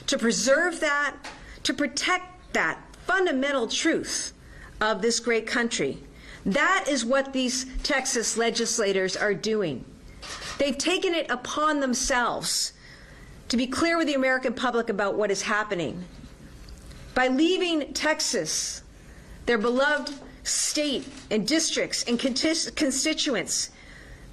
to preserve that, to protect that fundamental truth of this great country. That is what these Texas legislators are doing. They've taken it upon themselves to be clear with the American public about what is happening. By leaving Texas, their beloved state and districts and constituents,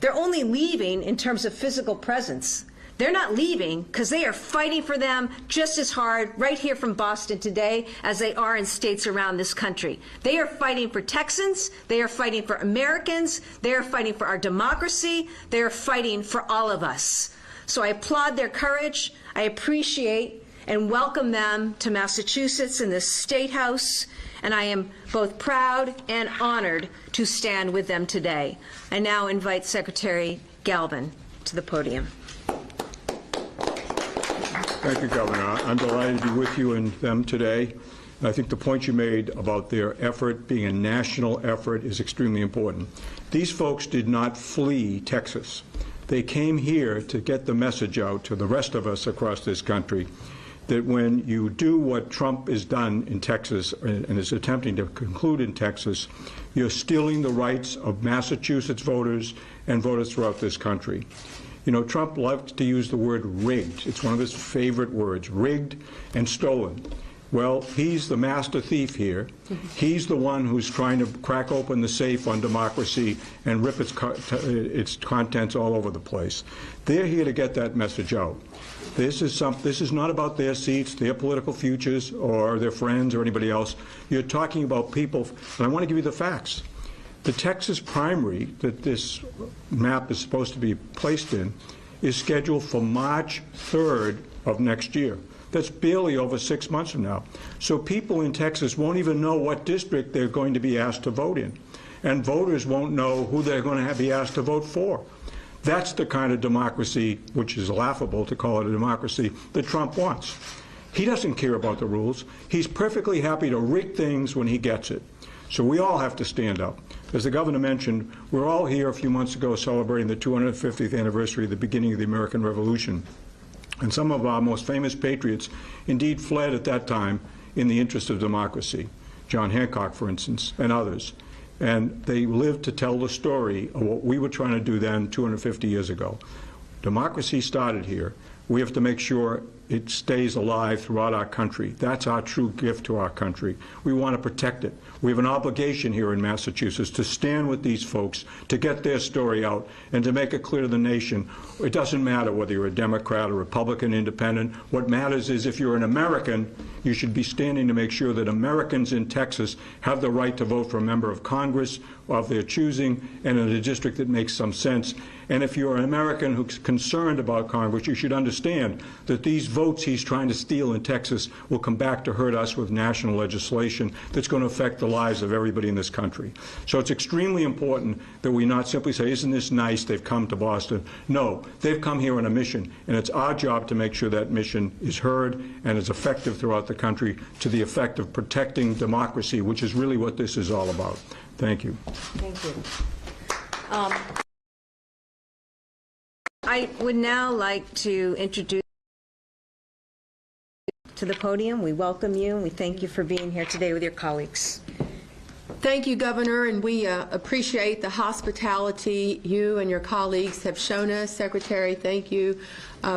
they're only leaving in terms of physical presence. They're not leaving because they are fighting for them just as hard right here from Boston today as they are in states around this country. They are fighting for Texans. They are fighting for Americans. They are fighting for our democracy. They are fighting for all of us. So I applaud their courage. I appreciate and welcome them to Massachusetts in the State House, and I am both proud and honored to stand with them today. I now invite Secretary Galvin to the podium. Thank you, Governor. I'm delighted to be with you and them today. I think the point you made about their effort being a national effort is extremely important. These folks did not flee Texas. They came here to get the message out to the rest of us across this country that when you do what Trump has done in Texas and is attempting to conclude in Texas, you're stealing the rights of Massachusetts voters and voters throughout this country. You know, Trump loves to use the word rigged. It's one of his favorite words, rigged and stolen. Well, he's the master thief here. He's the one who's trying to crack open the safe on democracy and rip its contents all over the place. They're here to get that message out. This is not about their seats, their political futures, or their friends or anybody else. You're talking about people, and I want to give you the facts. The Texas primary that this map is supposed to be placed in is scheduled for March 3rd of next year. That's barely over 6 months from now. So people in Texas won't even know what district they're going to be asked to vote in. And voters won't know who they're going to be asked to vote for. That's the kind of democracy, which is laughable to call it a democracy, that Trump wants. He doesn't care about the rules. He's perfectly happy to rig things when he gets it. So we all have to stand up. As the governor mentioned, we're all here a few months ago celebrating the 250th anniversary of the beginning of the American Revolution. And some of our most famous patriots indeed fled at that time in the interest of democracy. John Hancock, for instance, and others. And they lived to tell the story of what we were trying to do then 250 years ago. Democracy started here. We have to make sure it stays alive throughout our country. That's our true gift to our country. We want to protect it. We have an obligation here in Massachusetts to stand with these folks, to get their story out, and to make it clear to the nation, it doesn't matter whether you're a Democrat or Republican, Independent. What matters is if you're an American, you should be standing to make sure that Americans in Texas have the right to vote for a member of Congress of their choosing and in a district that makes some sense. And if you're an American who's concerned about Congress, you should understand that these votes he's trying to steal in Texas will come back to hurt us with national legislation that's going to affect the lives of everybody in this country. So it's extremely important that we not simply say, isn't this nice, they've come to Boston. No, they've come here on a mission, and it's our job to make sure that mission is heard and is effective throughout the country to the effect of protecting democracy, which is really what this is all about. Thank you. Thank you. I would now like to introduce to the podium. We welcome you and we thank you for being here today with your colleagues. Thank you, Governor, and we appreciate the hospitality you and your colleagues have shown us. Secretary, thank you.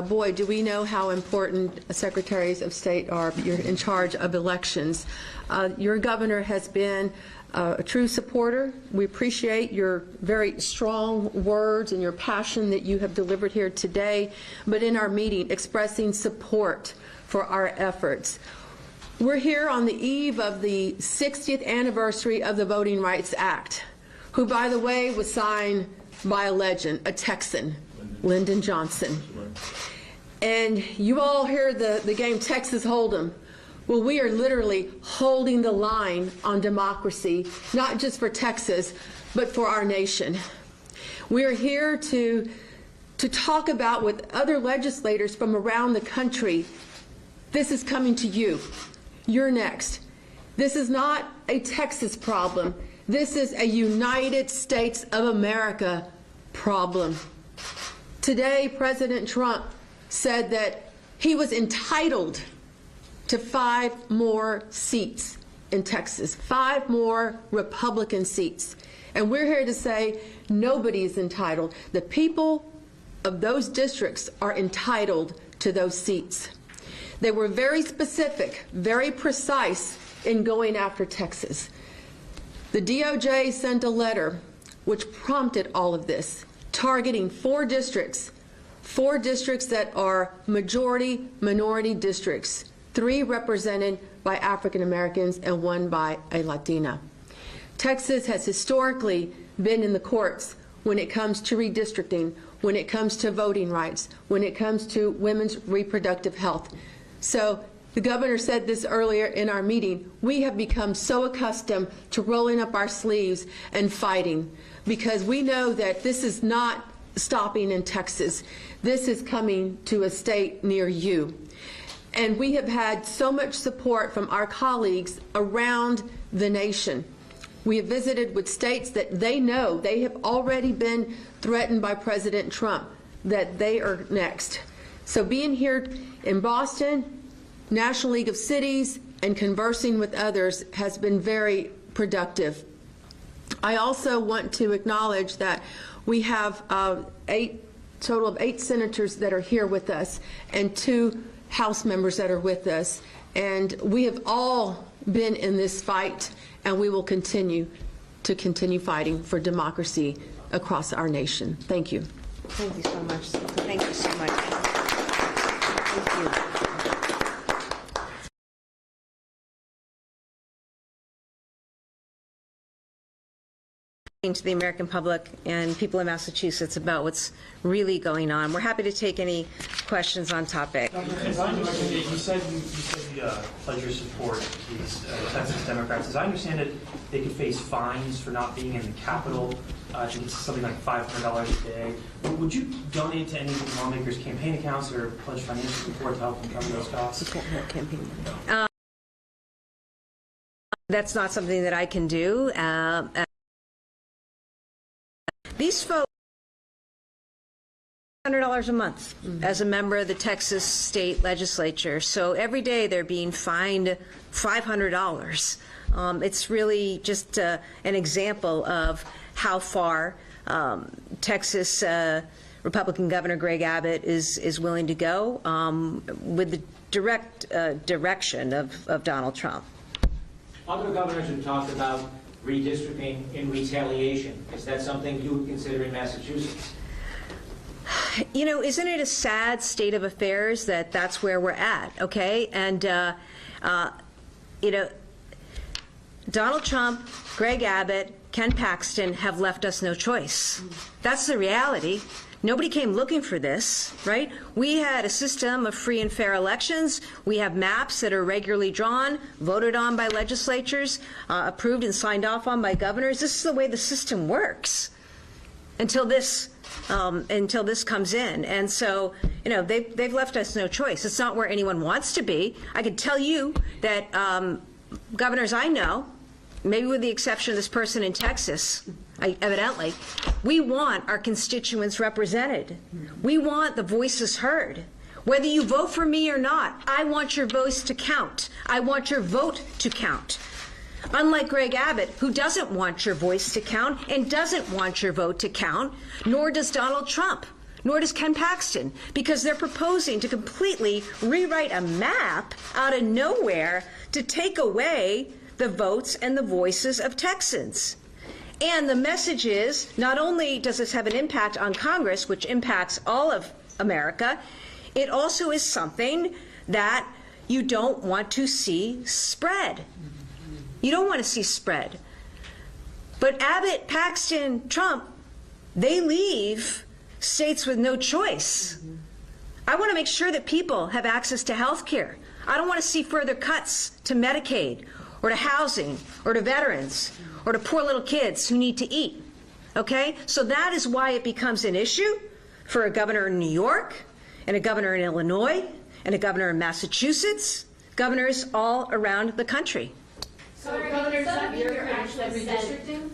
Boy, do we know how important secretaries of state are. You're in charge of elections. Your governor has been a true supporter. We appreciate your very strong words and your passion that you have delivered here today, but in our meeting expressing support for our efforts. We're here on the eve of the 60th anniversary of the Voting Rights Act, who, by the way, was signed by a legend, a Texan, Lyndon Johnson. And you all hear the game Texas Hold'em. Well, we are literally holding the line on democracy, not just for Texas, but for our nation. We are here to talk about with other legislators from around the country. This is coming to you. You're next. This is not a Texas problem. This is a United States of America problem. Today, President Trump said that he was entitled to 5 more seats in Texas, 5 more Republican seats. And we're here to say nobody is entitled. The people of those districts are entitled to those seats. They were very specific, very precise in going after Texas. The DOJ sent a letter which prompted all of this, targeting 4 districts that are majority minority districts, 3 represented by African Americans and 1 by a Latina. Texas has historically been in the courts when it comes to redistricting, when it comes to voting rights, when it comes to women's reproductive health. So the governor said this earlier in our meeting, we have become so accustomed to rolling up our sleeves and fighting because we know that this is not stopping in Texas. This is coming to a state near you. And we have had so much support from our colleagues around the nation. We have visited with states that they know they have already been threatened by President Trump, that they are next. So being here in Boston, National League of Cities, and conversing with others has been very productive. I also want to acknowledge that we have total of 8 senators that are here with us and 2 House members that are with us. And we have all been in this fight, and we will continue fighting for democracy across our nation. Thank you. Thank you so much. Thank you so much. Thank you. To the American public and people in Massachusetts about what's really going on. We're happy to take any questions on topic. As I understand it, you said you pledge your support to these Texas Democrats. As I understand it, they could face fines for not being in the Capitol. I think it's something like $500 a day. Would you donate to any of the lawmakers' campaign accounts or pledge financial support to help them cover those costs? You can't have campaign. That's not something that I can do. These folks, $100 a month as a member of the Texas state legislature. So every day they're being fined $500. It's really just an example of how far Texas Republican Governor Greg Abbott is willing to go with the direct direction of Donald Trump. Other governors have talked about redistricting in retaliation. Is that something you would consider in Massachusetts? You know, isn't it a sad state of affairs that that's where we're at, okay? And, you know, Donald Trump, Greg Abbott, Ken Paxton have left us no choice. That's the reality. Nobody came looking for this, right? We had a system of free and fair elections. We have maps that are regularly drawn, voted on by legislatures, approved and signed off on by governors. This is the way the system works until this comes in. And so, you know, they've left us no choice. It's not where anyone wants to be. I can tell you that governors I know, maybe with the exception of this person in Texas, evidently, we want our constituents represented. We want the voices heard. Whether you vote for me or not, I want your voice to count. I want your vote to count. Unlike Greg Abbott, who doesn't want your voice to count and doesn't want your vote to count, nor does Donald Trump, nor does Ken Paxton, because they're proposing to completely rewrite a map out of nowhere to take away the votes and the voices of Texans. And the message is, not only does this have an impact on Congress, which impacts all of America, it also is something that you don't want to see spread. You don't want to see spread. But Abbott, Paxton, Trump, they leave states with no choice. I want to make sure that people have access to health care. I don't want to see further cuts to Medicaid or to housing or to veterans or to poor little kids who need to eat, okay? So that is why it becomes an issue for a governor in New York and a governor in Illinois and a governor in Massachusetts, governors all around the country. So, Governor, does that mean you're actually redistricting?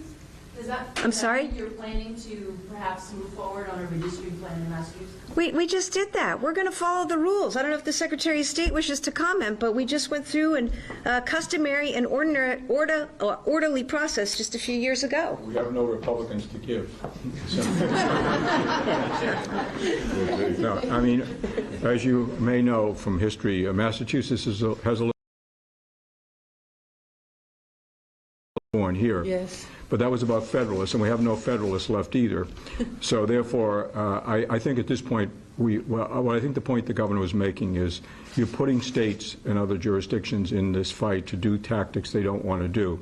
Does that I'm sorry? mean you're planning to perhaps move forward on a redistricting plan in Massachusetts? We just did that. We're going to follow the rules. I don't know if the Secretary of State wishes to comment, but we just went through a customary and orderly process just a few years ago. We have no Republicans to give. No, I mean, as you may know from history, Massachusetts has a born here. Yes. But that was about Federalists, and we have no Federalists left either. So therefore, I think at this point, what I think the point the governor was making is you're putting states and other jurisdictions in this fight to do tactics they don't want to do.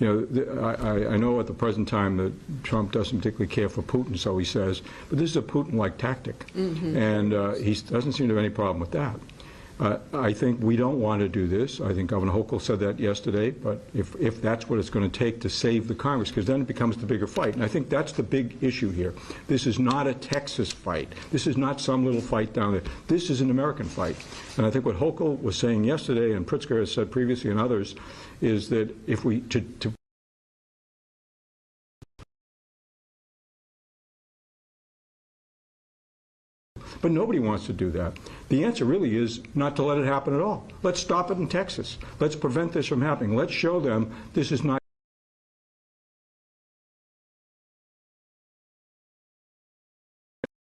You know, I know at the present time that Trump doesn't particularly care for Putin, so he says, but this is a Putin-like tactic, and he doesn't seem to have any problem with that. I think we don't want to do this. I think Governor Hochul said that yesterday, but if that's what it's going to take to save the Congress, because then it becomes the bigger fight. And I think that's the big issue here. This is not a Texas fight. This is not some little fight down there. This is an American fight. And I think what Hochul was saying yesterday, and Pritzker has said previously and others, is that if we, but nobody wants to do that. The answer really is not to let it happen at all. Let's stop it in Texas. Let's prevent this from happening. Let's show them this is not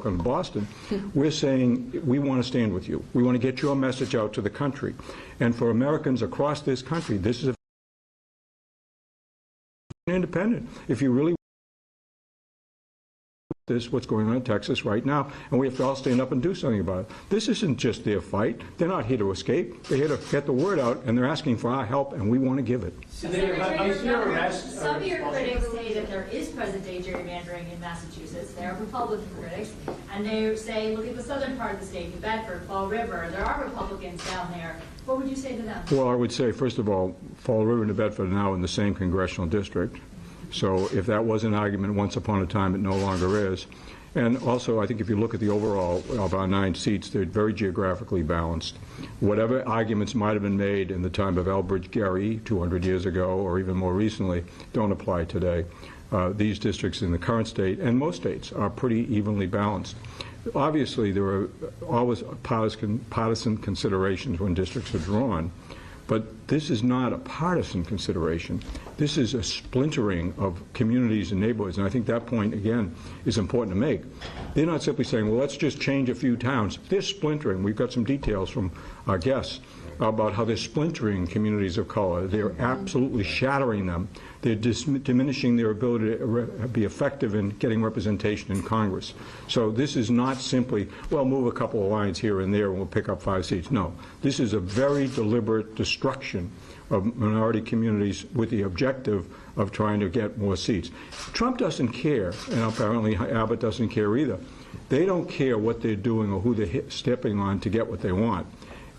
in Boston. We're saying we want to stand with you. We want to get your message out to the country. And for Americans across this country, this is independent. If you really this what's going on in Texas right now, and we have to all stand up and do something about it. This isn't just their fight. They're not here to escape. They're here to get the word out, and they're asking for our help, and we want to give it. Some of your critics say that there is present-day gerrymandering in Massachusetts. They are Republican critics, and they say, look at the southern part of the state, New Bedford, Fall River. There are Republicans down there. What would you say to them? Well, I would say, first of all, Fall River and New Bedford are now in the same congressional district. So if that was an argument once upon a time, it no longer is. And also, I think if you look at the overall of our 9 seats, they're very geographically balanced. Whatever arguments might have been made in the time of Elbridge Gerry 200 years ago, or even more recently, don't apply today. These districts in the current state, and most states, are pretty evenly balanced. Obviously, there are always partisan considerations when districts are drawn. But this is not a partisan consideration. This is a splintering of communities and neighborhoods, and I think that point, again, is important to make. They're not simply saying, well, let's just change a few towns. They're splintering. We've got some details from our guests about how they're splintering communities of color. They're absolutely shattering them. They're diminishing their ability to be effective in getting representation in Congress. So this is not simply, well, move a couple of lines here and there and we'll pick up 5 seats. No, this is a very deliberate destruction of minority communities with the objective of trying to get more seats. Trump doesn't care, and apparently Abbott doesn't care either. They don't care what they're doing or who they're stepping on to get what they want.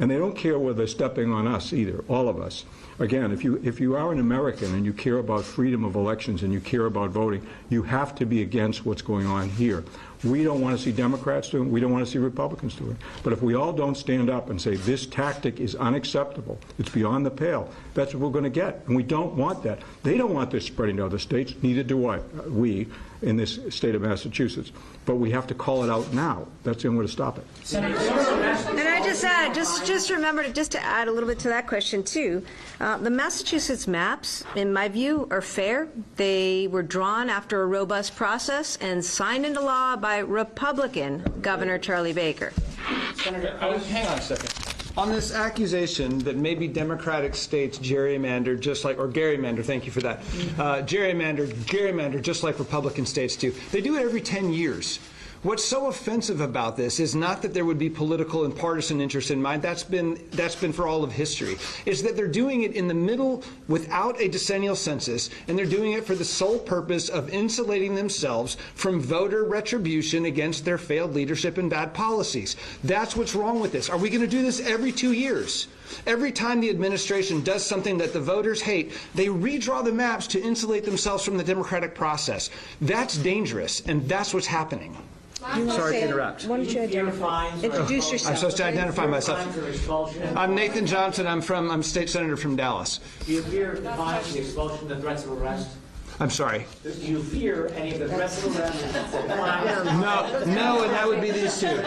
And they don't care whether they're stepping on us either, all of us. Again, if you are an American and you care about freedom of elections and you care about voting, you have to be against what's going on here. We don't want to see Democrats doing it. We don't want to see Republicans doing it. But if we all don't stand up and say this tactic is unacceptable, it's beyond the pale, that's what we're going to get. And we don't want that. They don't want this spreading to other states. Neither do we in this state of Massachusetts. But we have to call it out now. That's the only way to stop it. And I just add, just remember to add a little bit to that question too. The Massachusetts maps, in my view, are fair. They were drawn after a robust process and signed into law by Republican Governor Charlie Baker. Senator, hang on a second. On this accusation that maybe Democratic states gerrymander just like, or gerrymander, thank you for that, gerrymander just like Republican states do. They do it every 10 years. What's so offensive about this is not that there would be political and partisan interest in mind. That's been for all of history. It's that they're doing it in the middle without a decennial census, and they're doing it for the sole purpose of insulating themselves from voter retribution against their failed leadership and bad policies. That's what's wrong with this. Are we going to do this every 2 years? Every time the administration does something that the voters hate, they redraw the maps to insulate themselves from the democratic process. That's dangerous, and that's what's happening. Sorry to interrupt. Why don't you introduce yourself? I'm supposed to identify myself. I'm Nathan Johnson. I'm state senator from Dallas. Do you fear fines, the expulsion, the threats of arrest? I'm sorry. Do you fear any of the threats of arrest? No, and that would be these two. These are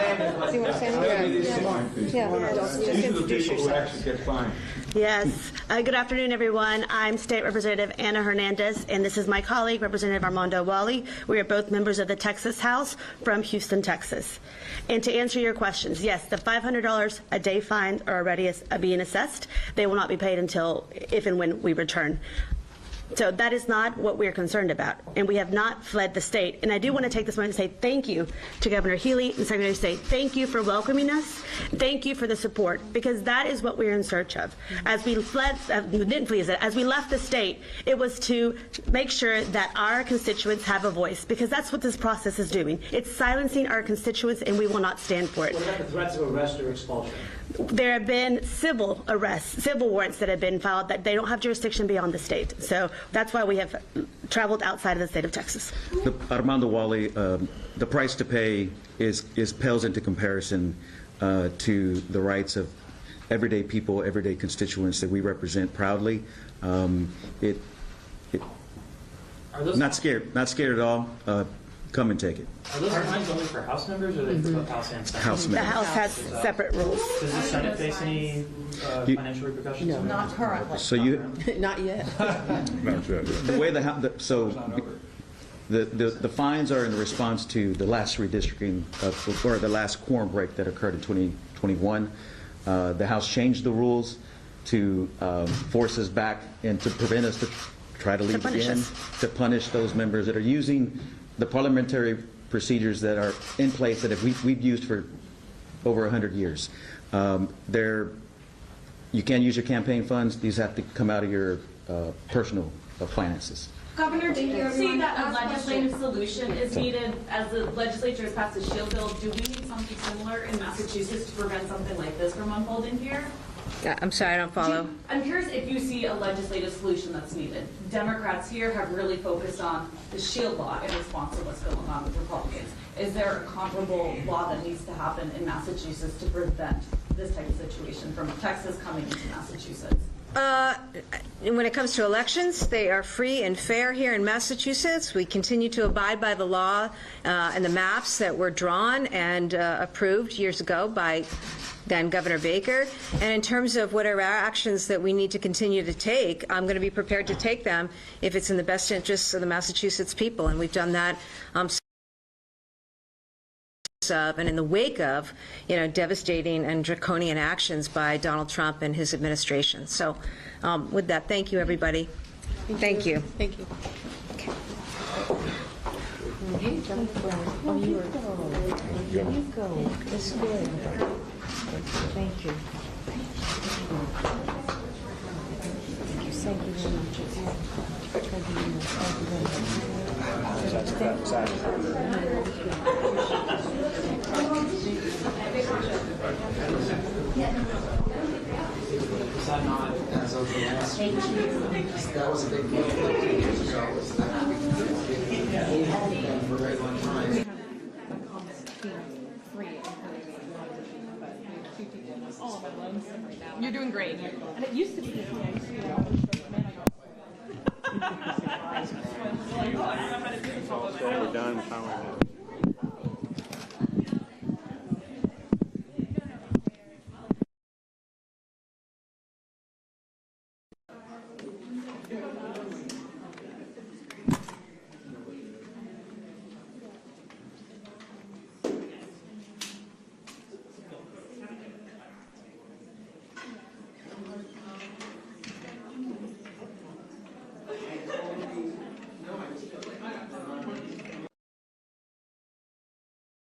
the people who actually get fined. Yes. Good afternoon, everyone. I'm State Representative Anna Hernandez, and this is my colleague, Representative Armando Wally. We are both members of the Texas House from Houston, Texas. And to answer your questions, yes, the $500 a day fines are already being assessed. They will not be paid until if and when we return. So that is not what we're concerned about, and we have not fled the state. And I do want to take this moment to say thank you to Governor Healey and Secretary of State. Thank you for welcoming us. Thank you for the support, because that is what we're in search of. As we fled, didn't flee, as we left the state, it was to make sure that our constituents have a voice, because that's what this process is doing. It's silencing our constituents, and we will not stand for it. What about the threats of arrest or expulsion? There have been civil arrests, civil warrants that have been filed that they don't have jurisdiction beyond the state. So that's why we have traveled outside of the state of Texas. Armando Wally, the price to pay pales into comparison to the rights of everyday people, everyday constituents that we represent proudly. Not scared at all. Come and take it. Are those fines only for House members, or are they for both House and Senate? House The members. House has separate rules. Does the Senate face any financial repercussions? No. Not currently. So you, Not yet. the way the fines are in response to the last redistricting or the last quorum break that occurred in 2021. The House changed the rules to force us back and to prevent us to try to leave punish again, us. to punish those members that are using the parliamentary procedures that are in place that we've used for over 100 years. You can't use your campaign funds. These have to come out of your personal finances. Governor, do you see that a legislative solution is needed as the legislature has passed a shield bill? Do we need something similar in Massachusetts to prevent something like this from unfolding here? I'm sorry, I don't follow. I'm curious if you see a legislative solution that's needed. Democrats here have really focused on the shield law in response to what's going on with Republicans. Is there a comparable law that needs to happen in Massachusetts to prevent this type of situation from Texas coming into Massachusetts? When it comes to elections, they are free and fair here in Massachusetts. We continue to abide by the law and the maps that were drawn and approved years ago by then Governor Baker. And in terms of whatever actions that we need to continue to take, I'm going to be prepared to take them if it's in the best interests of the Massachusetts people. And we've done that and in the wake of, devastating and draconian actions by Donald Trump and his administration. So with that, thank you, everybody. Thank you. Thank you. Thank you. That was a big deal. It hadn't been for a very long time. You're doing great. And it used to be this way. So we're done.